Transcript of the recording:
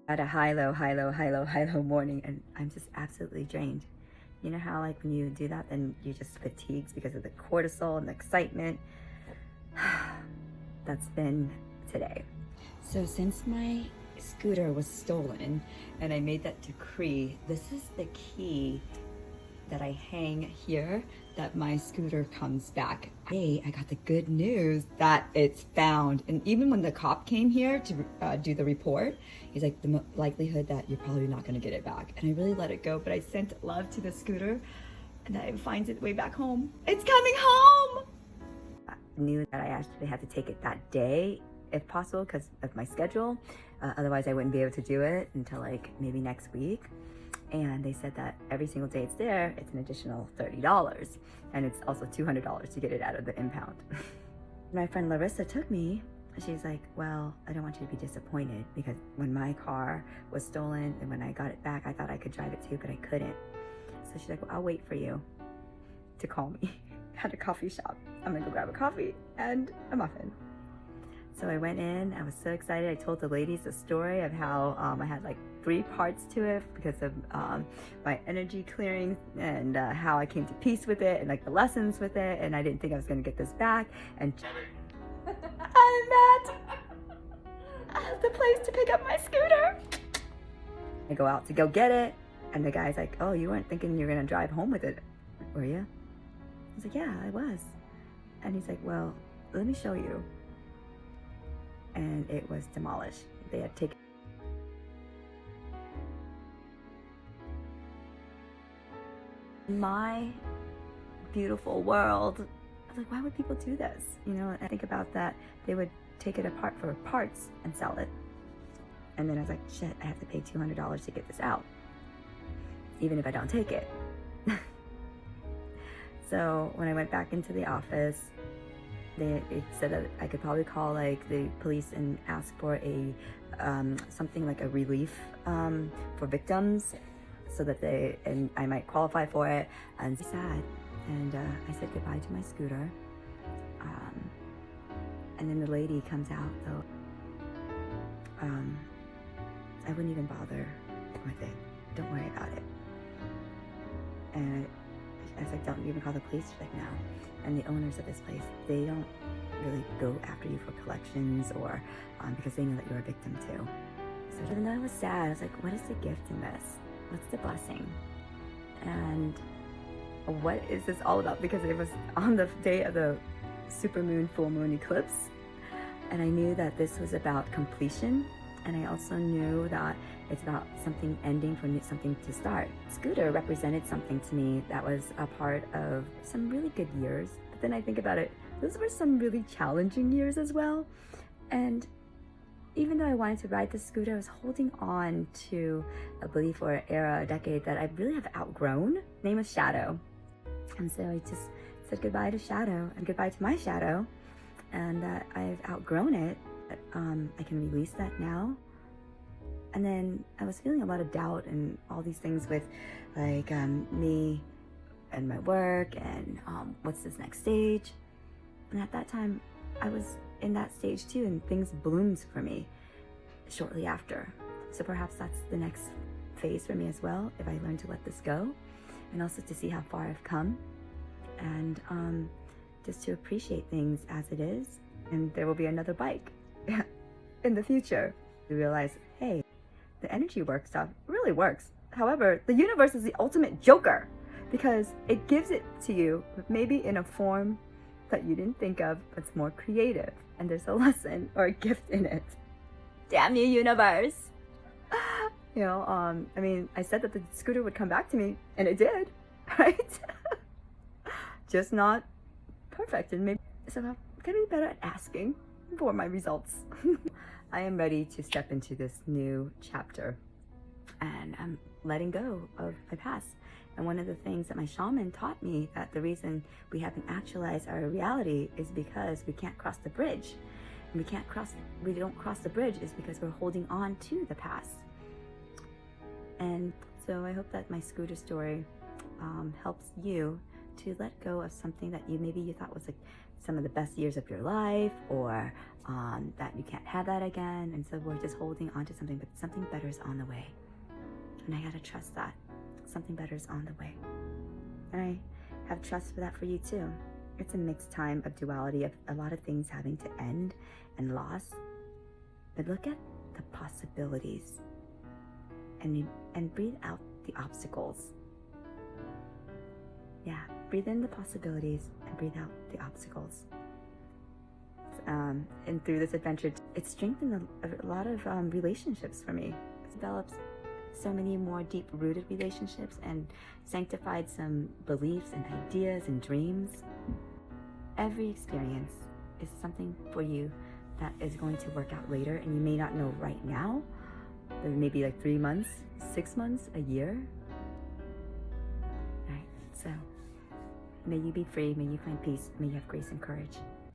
At a high, low, high, low, high, low, high, low morning, and I'm just absolutely drained. You know how like when you do that, then you're just fatigued because of the cortisol and the excitement. That's been today. So since my scooter was stolen and I made that decree, this is the key that I hang here that my scooter comes back. Hey, I got the good news that it's found. And even when the cop came here to do the report, he's like, the likelihood that you're probably not gonna get it back. And I really let it go, but I sent love to the scooter and that it finds its way back home. It's coming home! I knew that I actually had to take it that day, if possible, because of my schedule. Otherwise I wouldn't be able to do it until like maybe next week. And they said that every single day it's there, it's an additional $30. And it's also $200 to get it out of the impound. My friend Larissa took me. She's like, well, I don't want you to be disappointed because when my car was stolen and when I got it back, I thought I could drive it too, but I couldn't. So she's like, well, I'll wait for you to call me at a coffee shop. I'm gonna go grab a coffee and a muffin. So I went in, I was so excited. I told the ladies the story of how I had like 3 parts to it because of my energy clearing and how I came to peace with it and like the lessons with it, and I didn't think I was gonna get this back. And I'm at the place to pick up my scooter. I go out to go get it, and the guy's like, oh, you weren't thinking you're gonna drive home with it, were you? I was like, yeah, I was. And he's like, well, let me show you. And it was demolished. They had taken my beautiful world. I was like, why would people do this? You know, I think about that. They would take it apart for parts and sell it. And then I was like, shit, I have to pay $200 to get this out, even if I don't take it. So when I went back into the office, they said that I could probably call like the police and ask for a something like a relief for victims, so that I might qualify for it. And sad. And I said goodbye to my scooter. And then the lady comes out though. I wouldn't even bother with it. Don't worry about it. And I was like, don't even call the police. She's like, no. And the owners of this place, they don't really go after you for collections or because they know that you're a victim too. So even though I was sad, I was like, what is the gift in this? What's the blessing? And what is this all about? Because it was on the day of the supermoon, full moon eclipse. And I knew that this was about completion. And I also knew that it's about something ending for something to start. Scooter represented something to me that was a part of some really good years. But then I think about it, those were some really challenging years as well. And even though I wanted to ride the scooter, I was holding on to a belief or an era, a decade that I really have outgrown. Name was Shadow. And so I just said goodbye to Shadow and goodbye to my shadow, and that I've outgrown it. I can release that now. And then I was feeling a lot of doubt and all these things with like me and my work and what's this next stage. And at that time I was in that stage too, and things bloomed for me shortly after. So perhaps that's the next phase for me as well, if I learn to let this go, and also to see how far I've come, and just to appreciate things as it is. And there will be another bike in the future. We realize, hey, the energy work stuff really works. However, the universe is the ultimate joker because it gives it to you, maybe in a form that you didn't think of, but it's more creative, and there's a lesson or a gift in it. Damn you, universe. You know, I mean, I said that the scooter would come back to me, and it did, right? Just not perfect, and maybe so I'm gonna be better at asking for my results. I am ready to step into this new chapter, and I'm letting go of my past. And one of the things that my shaman taught me, that the reason we haven't actualized our reality is because we can't cross the bridge. And we don't cross the bridge is because we're holding on to the past. And so I hope that my scooter story helps you to let go of something that maybe you thought was like some of the best years of your life, or that you can't have that again. And so we're just holding on to something, but something better is on the way. And I gotta trust that something better is on the way. And I have trust for that for you too. It's a mixed time of duality, of a lot of things having to end and loss. But look at the possibilities and breathe out the obstacles. Yeah, breathe in the possibilities and breathe out the obstacles. And through this adventure, it strengthened a lot of relationships for me. It developed so many more deep-rooted relationships and sanctified some beliefs and ideas and dreams. Every experience is something for you that is going to work out later, and you may not know right now, but maybe like 3 months, 6 months, a year. All right, so may you be free, may you find peace, may you have grace and courage.